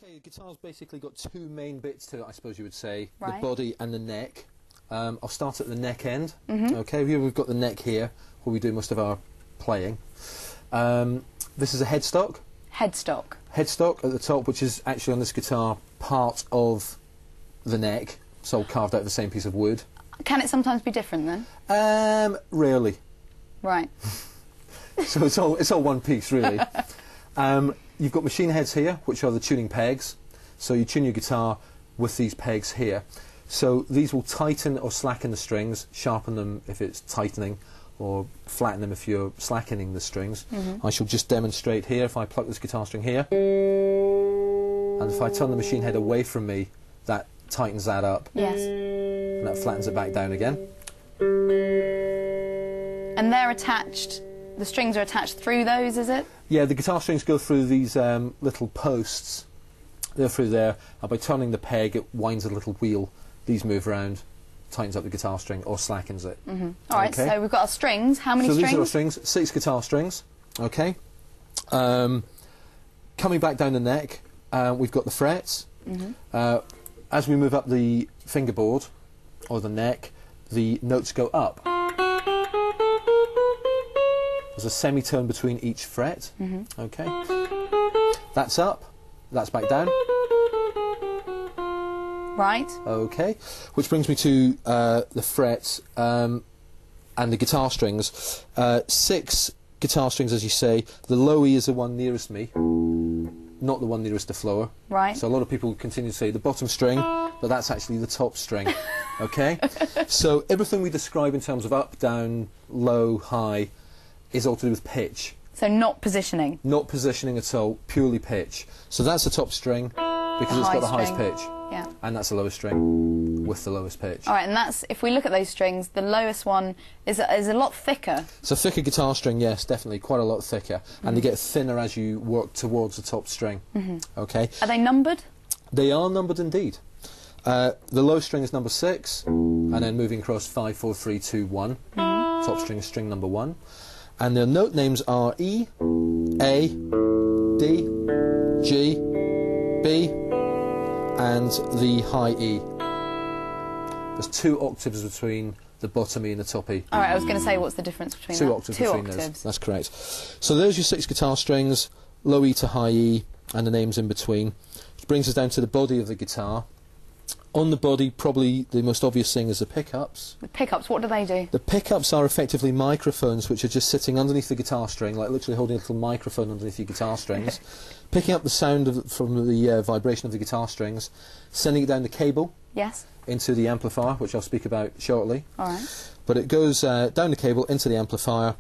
Okay, guitar's basically got two main bits to it, I suppose you would say. Right. The body and the neck. I'll start at the neck end. Okay, here we've got the neck here, where we do most of our playing. This is a headstock. Headstock. Headstock at the top, which is actually on this guitar part of the neck, so carved out of the same piece of wood. Can it sometimes be different then? Rarely. Right. So it's all one piece, really. You've got machine heads here, which are the tuning pegs. So you tune your guitar with these pegs here. So these will tighten or slacken the strings, sharpen them if it's tightening, or flatten them if you're slackening the strings. I shall just demonstrate here. If I pluck this guitar string here, and if I turn the machine head away from me, that tightens that up. Yes. And that flattens it back down again. And they're attached, the strings are attached through those, is it? Yeah, the guitar strings go through these little posts. They're through there, and by turning the peg, it winds a little wheel. These move around, tightens up the guitar string, or slackens it. All right, okay. So we've got our strings. How many strings? So these are our strings, 6 guitar strings. Okay. Coming back down the neck, we've got the frets. As we move up the fingerboard, or the neck, the notes go up. There's a semitone between each fret. Okay. That's up. That's back down. Right. Okay. Which brings me to the frets and the guitar strings. 6 guitar strings, as you say. The low E is the one nearest me, not the one nearest the floor. Right. So a lot of people continue to say the bottom string, but that's actually the top string. Okay. So everything we describe in terms of up, down, low, high is all to do with pitch. So not positioning? Not positioning at all, purely pitch. So that's the top string because it's got the highest pitch. Yeah. And that's the lowest string with the lowest pitch. All right, and that's, if we look at those strings, the lowest one is a lot thicker. It's a thicker guitar string, yes, definitely, quite a lot thicker. And they get thinner as you work towards the top string. Okay. Are they numbered? They are numbered indeed. The low string is number 6, and then moving across 5, 4, 3, 2, 1. Top string is string number 1. And their note names are E, A, D, G, B, and the high E. There's 2 octaves between the bottom E and the top E. All right, I was going to say, what's the difference between 2 that? octaves 2 between octaves. those. That's correct. So there's your 6 guitar strings, low E to high E, and the names in between. Which brings us down to the body of the guitar. On the body, probably the most obvious thing is the pickups. The pickups, what do they do? The pickups are effectively microphones which are just sitting underneath the guitar string, like literally holding a little microphone underneath your guitar strings, picking up the sound from the vibration of the guitar strings, sending it down the cable into the amplifier, which I'll speak about shortly. All right. But it goes down the cable into the amplifier,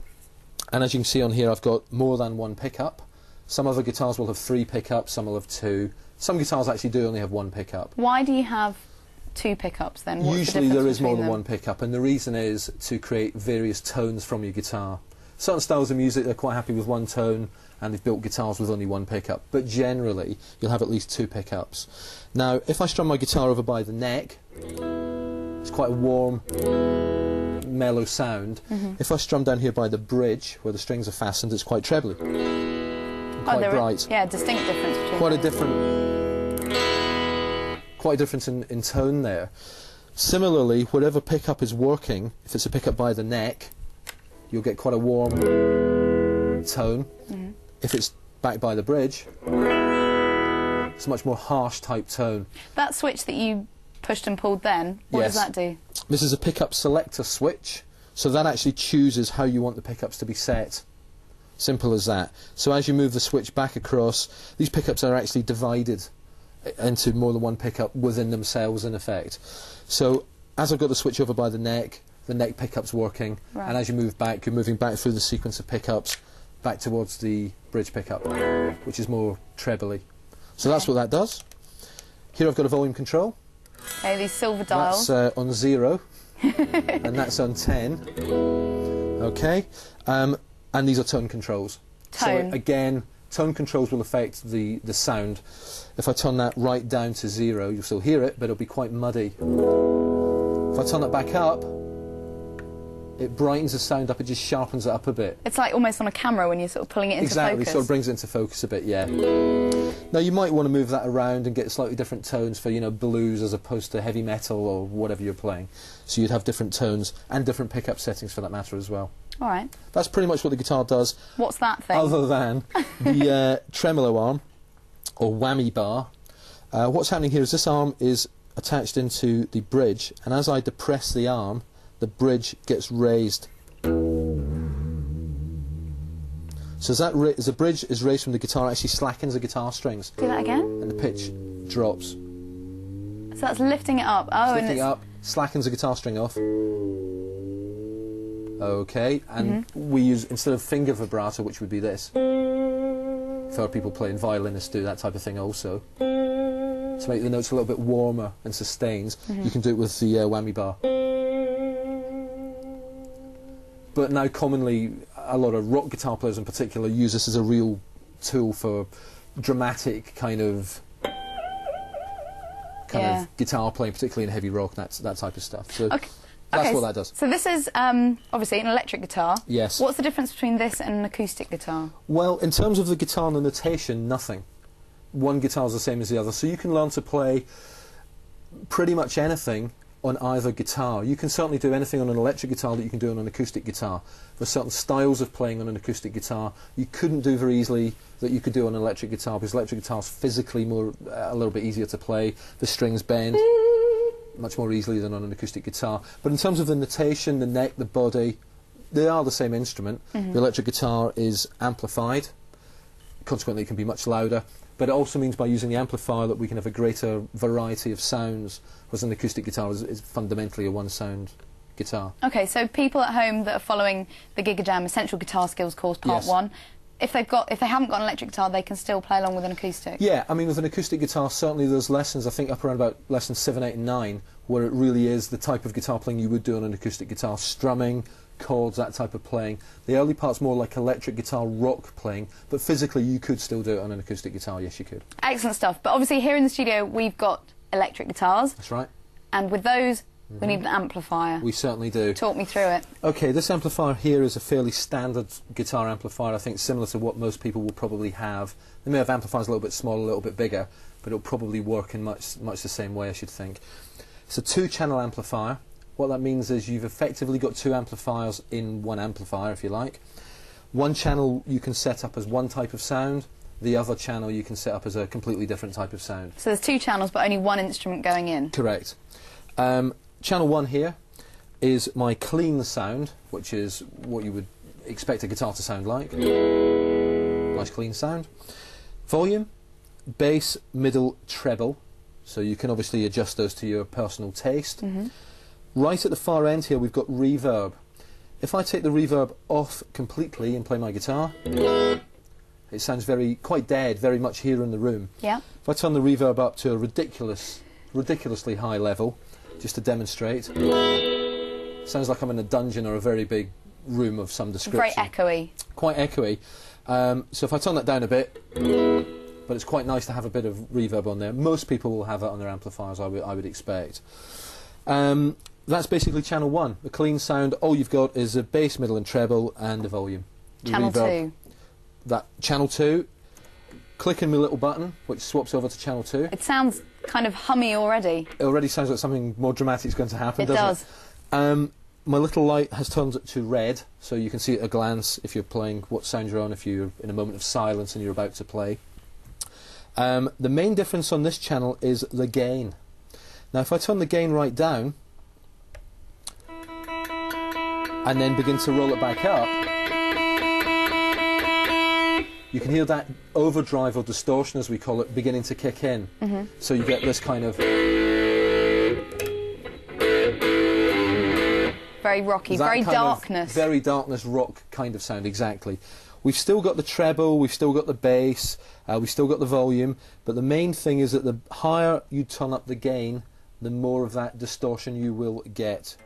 and as you can see on here, I've got more than 1 pickup. Some other guitars will have 3 pickups, some will have 2. Some guitars actually do only have 1 pickup. Why do you have 2 pickups then? What's Usually the there is more than them? 1 pickup, and the reason is to create various tones from your guitar. Certain styles of music, they're quite happy with 1 tone, and they've built guitars with only 1 pickup. But generally, you'll have at least 2 pickups. Now, if I strum my guitar over by the neck, it's quite a warm, mellow sound. If I strum down here by the bridge, where the strings are fastened, it's quite trebly. Quite bright. Yeah, distinct difference between quite a difference in tone there. Similarly, whatever pickup is working, if it's a pickup by the neck, you'll get quite a warm tone. If it's back by the bridge, it's a much more harsh type tone. That switch that you pushed and pulled then, what does that do? This is a pickup selector switch, so that actually chooses how you want the pickups to be set. Simple as that. So as you move the switch back across, these pickups are actually divided into more than 1 pickup within themselves, in effect. So as I've got the switch over by the neck pickup's working, and as you move back, you're moving back through the sequence of pickups back towards the bridge pickup, which is more trebly. So that's what that does. Here I've got a volume control. Okay, these silver dials. That's on 0, and that's on 10. Okay. And these are tone controls. Tone. So again, tone controls will affect the sound. If I turn that right down to 0, you'll still hear it, but it'll be quite muddy. If I turn that back up, it brightens the sound up, it just sharpens it up a bit. It's like almost on a camera when you're sort of pulling it into focus. Exactly, sort of brings it into focus a bit, yeah. Now you might want to move that around and get slightly different tones for, you know, blues as opposed to heavy metal or whatever you're playing. So you'd have different tones and different pickup settings for that matter as well. All right. That's pretty much what the guitar does. What's that thing? Other than the tremolo arm or whammy bar. What's happening here is this arm is attached into the bridge, and as I depress the arm, the bridge gets raised. So as the bridge is raised from the guitar, it actually slackens the guitar strings. Do that again. And the pitch drops. So that's lifting it up. Oh, Lifting it up, slackens the guitar string off. Okay, and we use, instead of finger vibrato, which would be this, for people playing violinists do that type of thing also, to make the notes a little bit warmer and sustained, you can do it with the whammy bar. But now commonly, a lot of rock guitar players in particular use this as a real tool for dramatic kind of guitar playing, particularly in heavy rock, that type of stuff. So that's what that does. So this is obviously an electric guitar. Yes. What's the difference between this and an acoustic guitar? Well, in terms of the guitar and the notation, nothing. One guitar is the same as the other, so you can learn to play pretty much anything on either guitar. You can certainly do anything on an electric guitar that you can do on an acoustic guitar. There's certain styles of playing on an acoustic guitar you couldn't do very easily that you could do on an electric guitar, because electric guitar is physically a little bit easier to play. The strings bend much more easily than on an acoustic guitar. But in terms of the notation, the neck, the body, they are the same instrument. The electric guitar is amplified, consequently it can be much louder. But it also means by using the amplifier that we can have a greater variety of sounds, whereas an acoustic guitar is fundamentally a one-sound guitar. Okay, so people at home that are following the Gigajam Essential Guitar Skills course Part 1, if they haven't got an electric guitar, they can still play along with an acoustic? Yeah, I mean, with an acoustic guitar, certainly there's lessons, I think up around about lessons 7, 8 and 9, where it really is the type of guitar playing you would do on an acoustic guitar, strumming, chords, that type of playing. The early part's more like electric guitar rock playing, but physically you could still do it on an acoustic guitar, yes you could. Excellent stuff. But obviously here in the studio we've got electric guitars. That's right. And with those we need an amplifier. We certainly do. Talk me through it. Okay, this amplifier here is a fairly standard guitar amplifier, I think similar to what most people will probably have. They may have amplifiers a little bit smaller, a little bit bigger, but it'll probably work in much the same way, I should think. It's a 2-channel amplifier. What that means is you've effectively got 2 amplifiers in one amplifier, if you like. One channel you can set up as one type of sound, the other channel you can set up as a completely different type of sound. So there's 2 channels but only one instrument going in? Correct. Channel 1 here is my clean sound, which is what you would expect a guitar to sound like. Nice clean sound. Volume, bass, middle, treble. So you can obviously adjust those to your personal taste. Right at the far end here we've got reverb. If I take the reverb off completely and play my guitar, it sounds quite dead, very much here in the room. Yeah. If I turn the reverb up to a ridiculously high level, just to demonstrate, sounds like I'm in a dungeon or a very big room of some description. Very echoey. Quite echoey. So if I turn that down a bit, but it's quite nice to have a bit of reverb on there. Most people will have that on their amplifiers, I would expect. That's basically channel 1, the clean sound. All you've got is a bass, middle and treble and the volume. Channel 2. That channel 2, clicking my little button, which swaps over to channel 2. It sounds kind of hummy already. It already sounds like something more dramatic is going to happen, doesn't it? It does. My little light has turned to red, so you can see at a glance if you're playing what sound you're on, if you're in a moment of silence and you're about to play. The main difference on this channel is the gain. Now if I turn the gain right down and then begin to roll it back up, you can hear that overdrive or distortion, as we call it, beginning to kick in. So you get this kind of very rocky, very darkness. Very darkness rock kind of sound, exactly. We've still got the treble, we've still got the bass, we've still got the volume, but the main thing is that the higher you turn up the gain, the more of that distortion you will get.